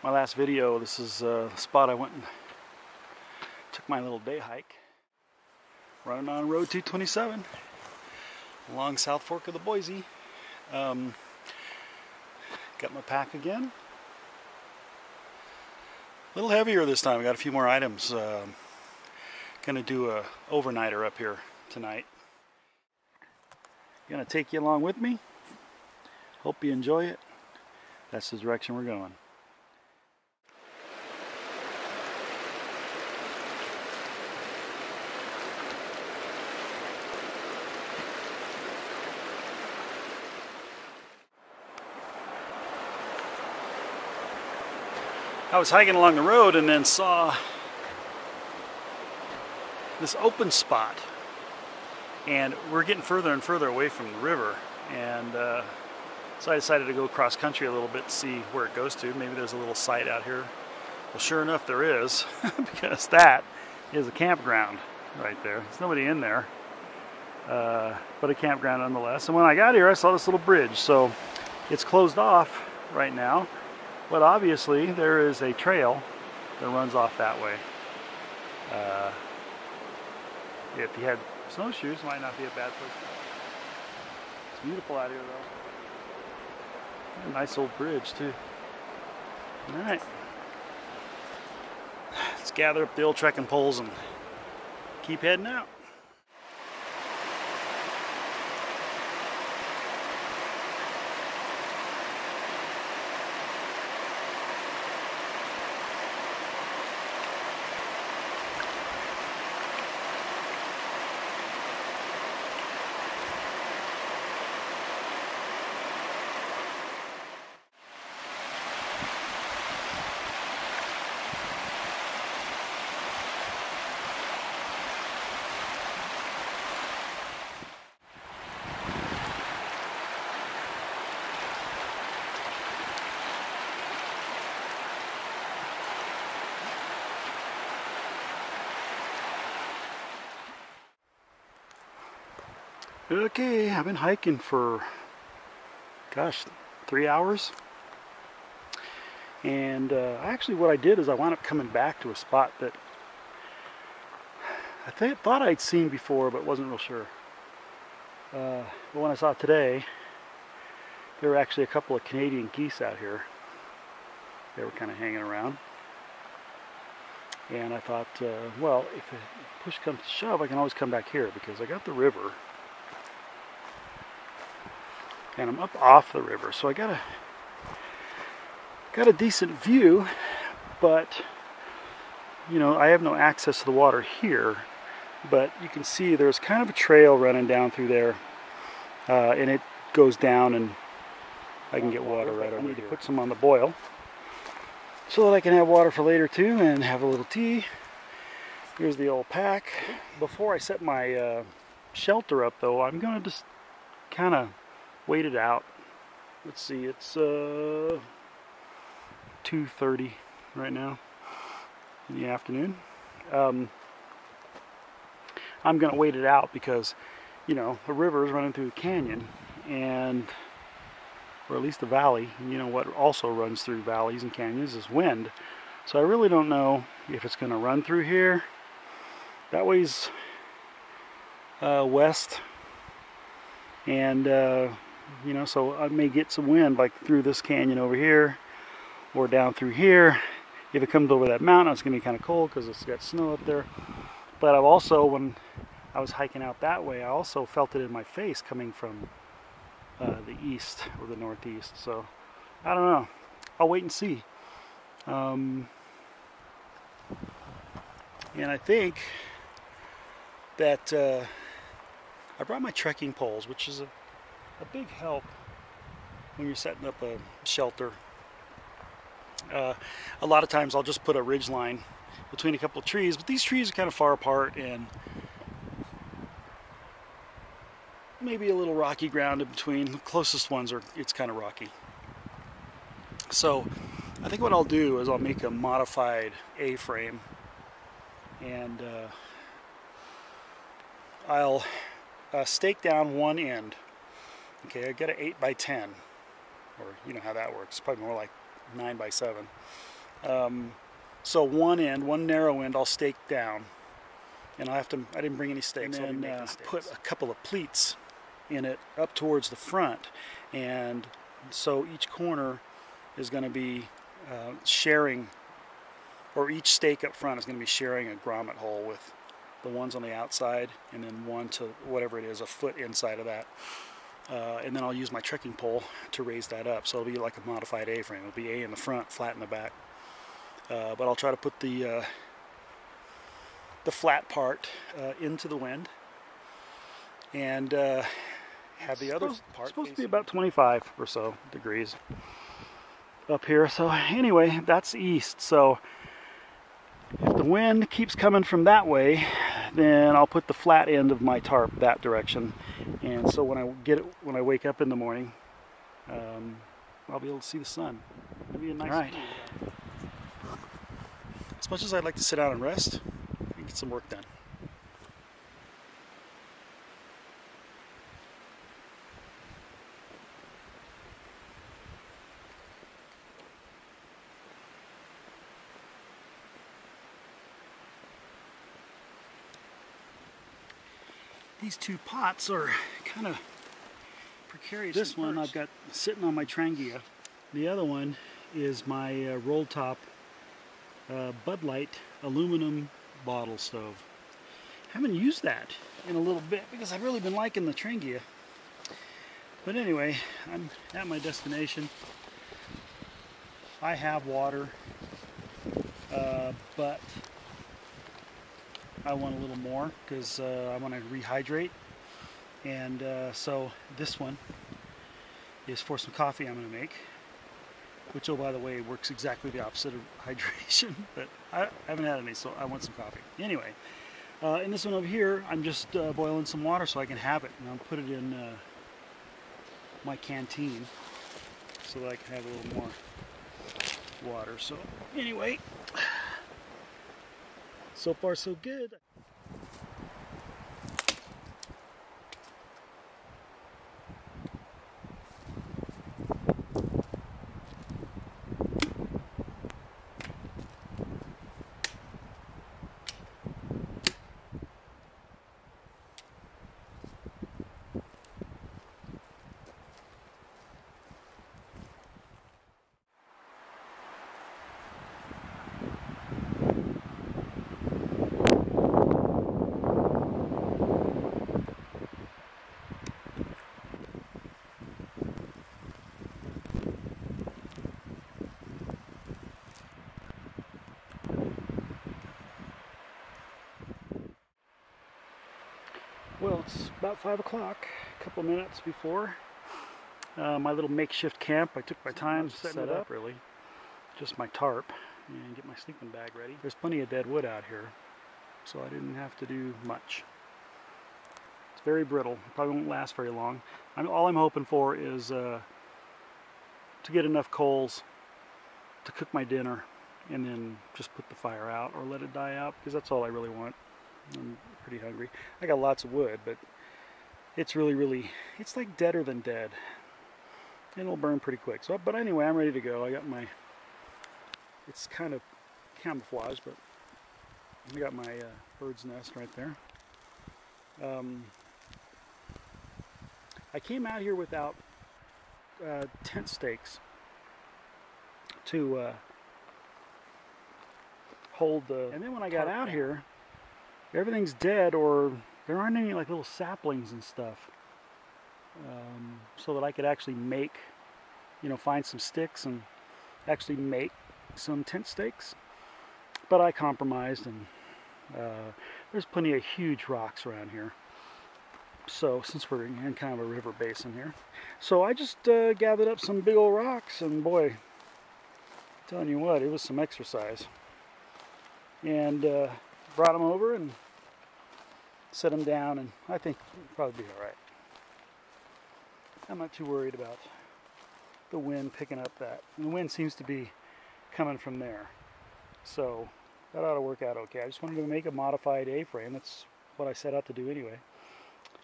my last video, this is the spot I went and took my little day hike. Running on Road 227 along South Fork of the Boise. Got my pack again. A little heavier this time. I got a few more items. Gonna do a overnighter up here tonight. Gonna take you along with me. Hope you enjoy it. That's the direction we're going. I was hiking along the road and then saw this open spot, and we're getting further and further away from the river, and so I decided to go cross country a little bit to see where it goes to. Maybe there's a little site out here. Well, sure enough there is, because that is a campground right there. There's nobody in there, but a campground nonetheless. And when I got here I saw this little bridge, so it's closed off right now. But obviously there is a trail that runs off that way. If you had snowshoes, it might not be a bad place. It's beautiful out here though. A nice old bridge too. Alright. Let's gather up the old trekking poles and keep heading out. Okay, I've been hiking for, gosh, 3 hours. And actually what I did is I wound up coming back to a spot that I thought I'd seen before, but wasn't real sure. But when I saw it today, there were actually a couple of Canadian geese out here. They were kind of hanging around. And I thought, well, if push comes to shove, I can always come back here because I got the river. And I'm up off the river, so I got a decent view, but you know, I have no access to the water here, but you can see there's kind of a trail running down through there, and it goes down and I can get water right over here. I need to put some on the boil so that I can have water for later too and have a little tea. Here's the old pack. Before I set my shelter up though, I'm gonna just kind of wait it out. Let's see, it's 2:30 right now in the afternoon. I'm gonna wait it out because, you know, the river is running through the canyon, and or at least the valley. You know what also runs through valleys and canyons is wind. So I really don't know if it's gonna run through here. That way's west, and you know, so I may get some wind like through this canyon over here or down through here. If it comes over that mountain, it's gonna be kind of cold because it's got snow up there. But I've also, when I was hiking out that way, I also felt it in my face coming from the east or the northeast. So I don't know, I'll wait and see. And I think that I brought my trekking poles, which is a big help when you're setting up a shelter. A lot of times I'll just put a ridge line between a couple of trees, but these trees are kind of far apart and maybe a little rocky ground in between. The closest ones are, it's kind of rocky. So I think what I'll do is I'll make a modified A-frame, and I'll stake down one end. Okay, I got an 8x10, or you know how that works, probably more like 9x7. So one narrow end, I'll stake down, and I didn't bring any stakes. And then put a couple of pleats in it up towards the front, and so each corner is going to be sharing, or each stake up front is going to be sharing a grommet hole with the ones on the outside, and then one to whatever it is, a foot inside of that. And then I'll use my trekking pole to raise that up, so it'll be like a modified A-frame. It'll be A in the front, flat in the back. But I'll try to put the flat part into the wind, and have the other part supposed to be about 25 or so degrees up here. So anyway, that's east. So if the wind keeps coming from that way, then I'll put the flat end of my tarp that direction, and so when I wake up in the morning, I'll be able to see the sun. It'll be a nice view. As much as I'd like to sit down and rest and get some work done. These two pots are kind of precarious. This one I've got sitting on my Trangia. The other one is my roll top Bud Light aluminum bottle stove. Haven't used that in a little bit because I've really been liking the Trangia. But anyway, I'm at my destination. I have water, but I want a little more because I want to rehydrate. And so this one is for some coffee I'm going to make, which, oh, by the way, works exactly the opposite of hydration, but I haven't had any, so I want some coffee. Anyway, and this one over here, I'm just boiling some water so I can have it, and I'll put it in my canteen so that I can have a little more water. So anyway, so far so good. Well, it's about 5 o'clock, a couple minutes before my little makeshift camp. I took my time setting it up, really. Just my tarp and get my sleeping bag ready. There's plenty of dead wood out here, so I didn't have to do much. It's very brittle. It probably won't last very long. All I'm hoping for is to get enough coals to cook my dinner and then just put the fire out or let it die out, because that's all I really want. I'm pretty hungry. I got lots of wood, but it's really, it's like deader than dead. And it'll burn pretty quick. So, but anyway, I'm ready to go. I got my, it's kind of camouflaged, but I got my bird's nest right there. I came out here without tent stakes to hold the, and then when I got out here, everything's dead, or there aren't any like little saplings and stuff, so that I could actually make, find some sticks and actually make some tent stakes. But I compromised, and there's plenty of huge rocks around here. So since we're in kind of a river basin here, so I just gathered up some big old rocks, and boy, I'm telling you what, it was some exercise. And brought them over and set them down, and I think it'll probably be all right. I'm not too worried about the wind picking up that. And the wind seems to be coming from there, so that ought to work out okay. I just wanted to make a modified A-frame. That's what I set out to do anyway.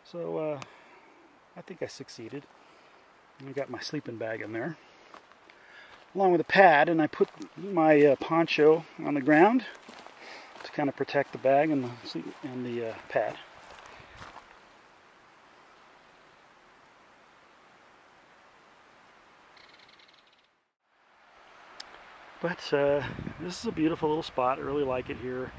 So I think I succeeded. I got my sleeping bag in there. along with a pad, and I put my poncho on the ground to kind of protect the bag and the pad. But this is a beautiful little spot. I really like it here.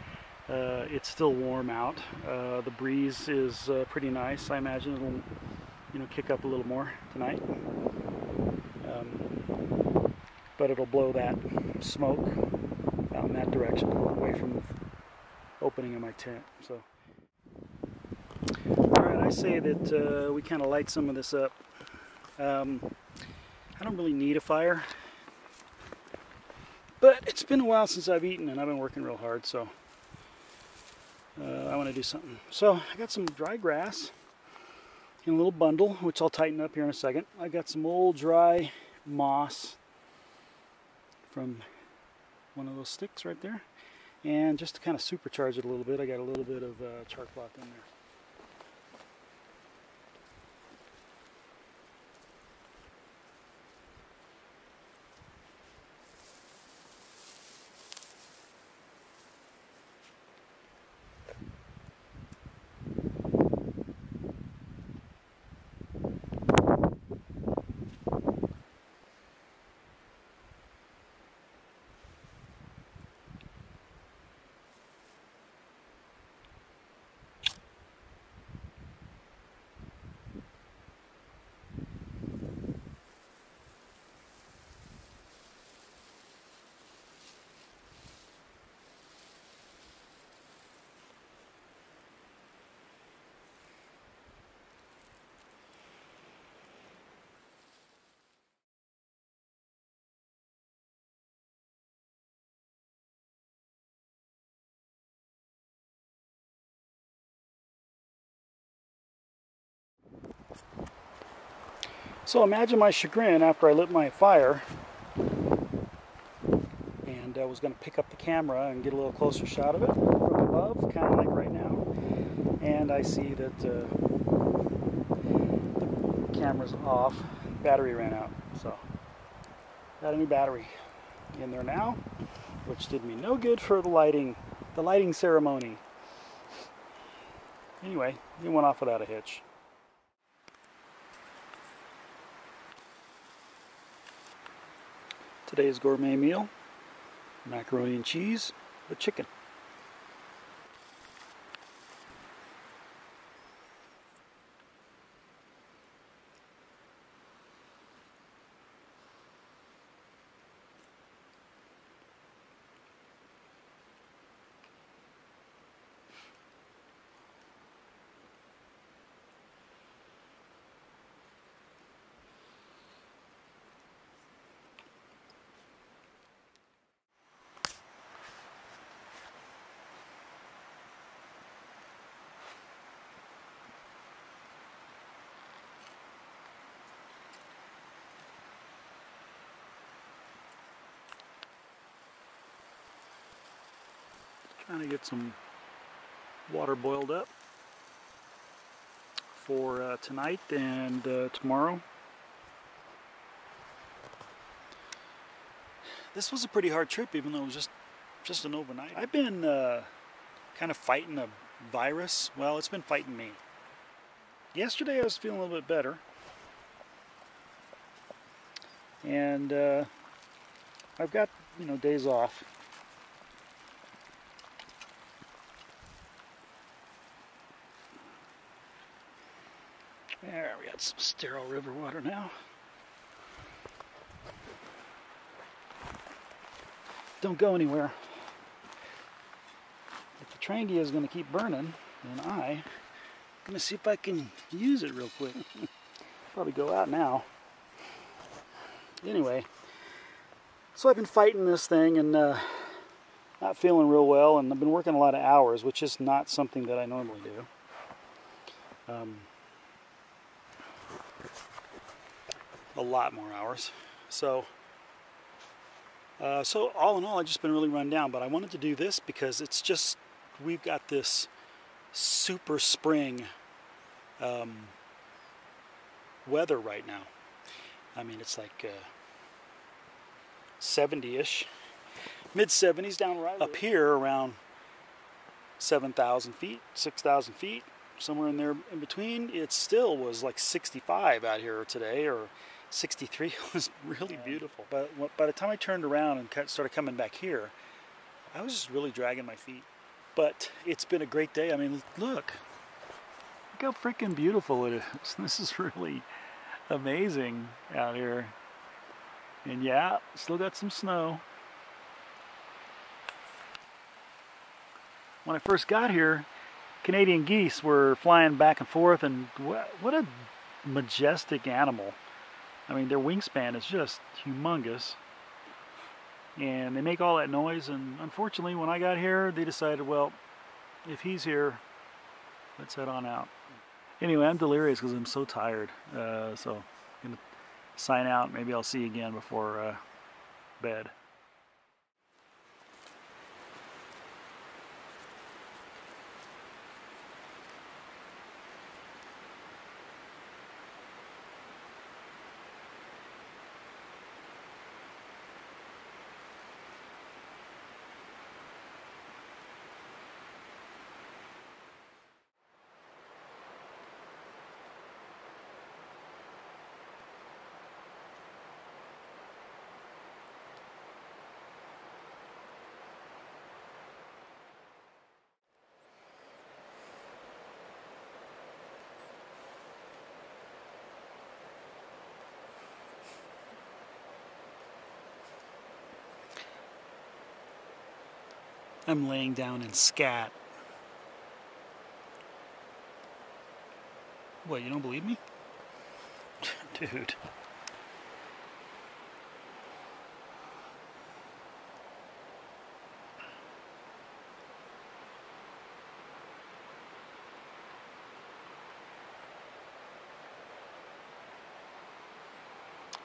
It's still warm out. The breeze is pretty nice. I imagine it'll, kick up a little more tonight. But it'll blow that smoke out in that direction, away from the opening of my tent. So, all right, I say that we kind of light some of this up. I don't really need a fire, but it's been a while since I've eaten, and I've been working real hard, so I want to do something. So I got some dry grass in a little bundle, which I'll tighten up here in a second. I got some old dry moss from one of those sticks right there, and just to kind of supercharge it a little bit, I got a little bit of char cloth in there. So imagine my chagrin after I lit my fire, and I was going to pick up the camera and get a little closer shot of it from above, kind of like right now, and I see that the camera's off, battery ran out. So got a new battery in there now, which did me no good for the lighting ceremony. Anyway, it went off without a hitch. Today's gourmet meal, macaroni and cheese with chicken. Trying to get some water boiled up for tonight and tomorrow. This was a pretty hard trip, even though it was just an overnight. I've been kind of fighting a virus. Well, it's been fighting me. Yesterday I was feeling a little bit better, and I've got days off. There, we got some sterile river water now. Don't go anywhere. If the Trangia is going to keep burning, then I'm going to see if I can use it real quick. Probably go out now. Anyway, so I've been fighting this thing and not feeling real well, and I've been working a lot of hours, which is not something that I normally do. A lot more hours. So all in all, I've just been really run down, but I wanted to do this because it's just, we've got this super spring weather right now. I mean, it's like 70-ish, mid-70s down right up here around 7,000 feet, 6,000 feet, somewhere in there in between. It still was like 65 out here today, or 63. It was really beautiful. But by the time I turned around and started coming back here, I was just really dragging my feet. But it's been a great day. I mean, look how freaking beautiful it is. This is really amazing out here. And yeah, still got some snow. When I first got here, Canadian geese were flying back and forth, and what a majestic animal. I mean, their wingspan is just humongous. And they make all that noise, and unfortunately when I got here they decided, well, if he's here, let's head on out. Anyway, I'm delirious because I'm so tired, so I'm gonna sign out. Maybe I'll see you again before bed. I'm laying down in scat. What, you don't believe me? Dude.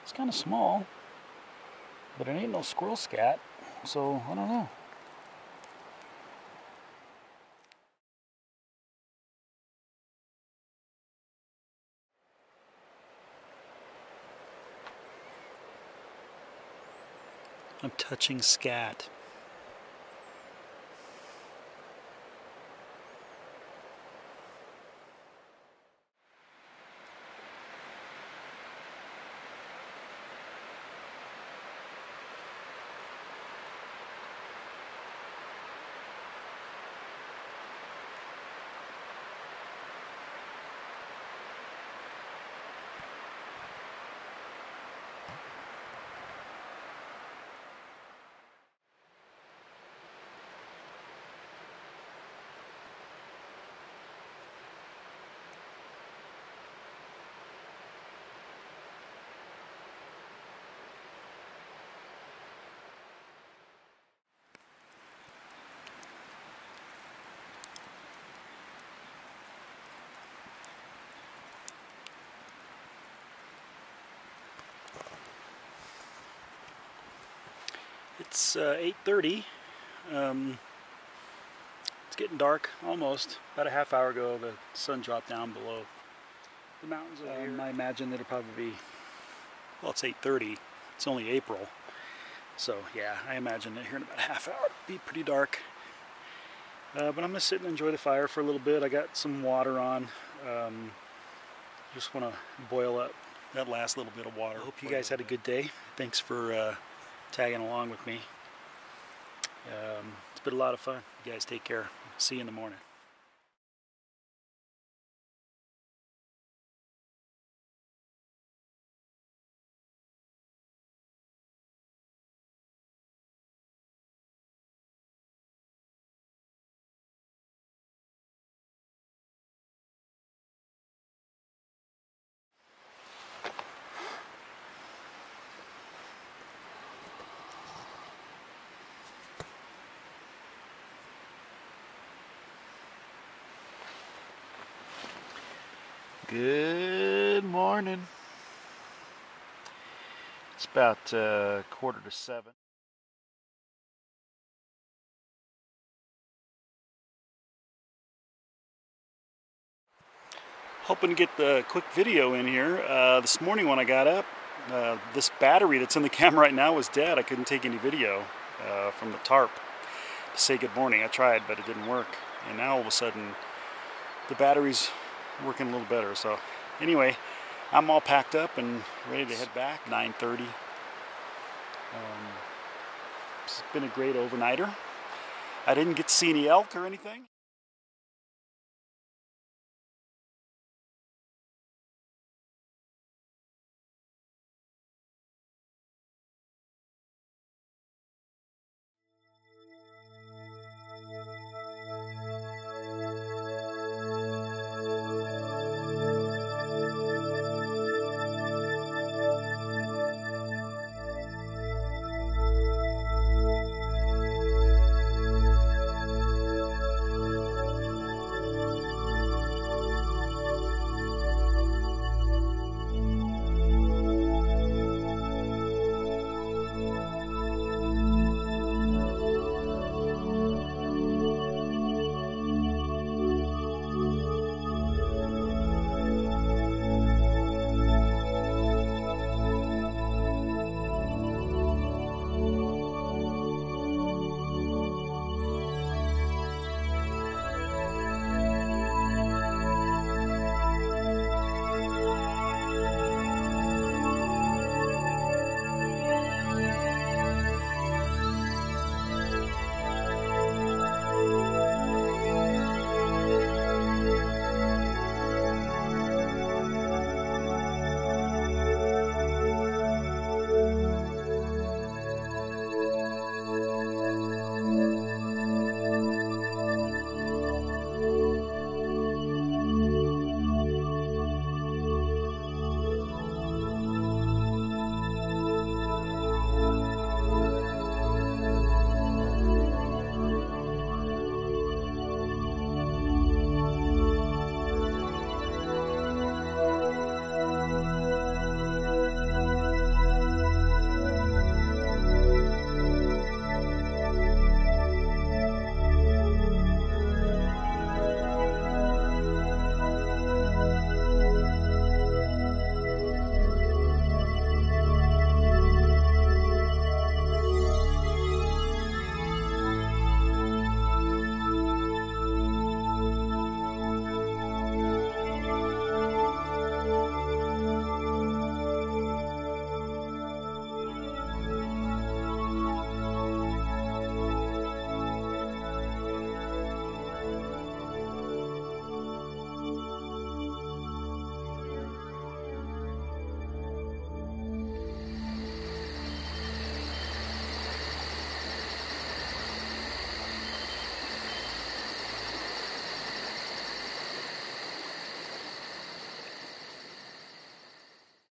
It's kind of small, but it ain't no squirrel scat, so I don't know. I'm touching scat. It's 8:30. It's getting dark almost. About a half hour ago, the sun dropped down below the mountains over here. I imagine that it'll probably be, well, it's 8:30. It's only April. So yeah, I imagine that here in about a half hour it'll be pretty dark. But I'm going to sit and enjoy the fire for a little bit. I got some water on. Just want to boil up that last little bit of water. I hope you guys had a good day. Thanks for tagging along with me. It's been a lot of fun. You guys take care. See you in the morning. Good morning. It's about 6:45. Hoping to get the quick video in here. This morning when I got up, This battery that's in the camera right now was dead. I couldn't take any video from the tarp to say good morning. I tried, but it didn't work. And now all of a sudden, the battery's working a little better. So anyway, I'm all packed up and ready to head back. 9:30. It's been a great overnighter. I didn't get to see any elk or anything.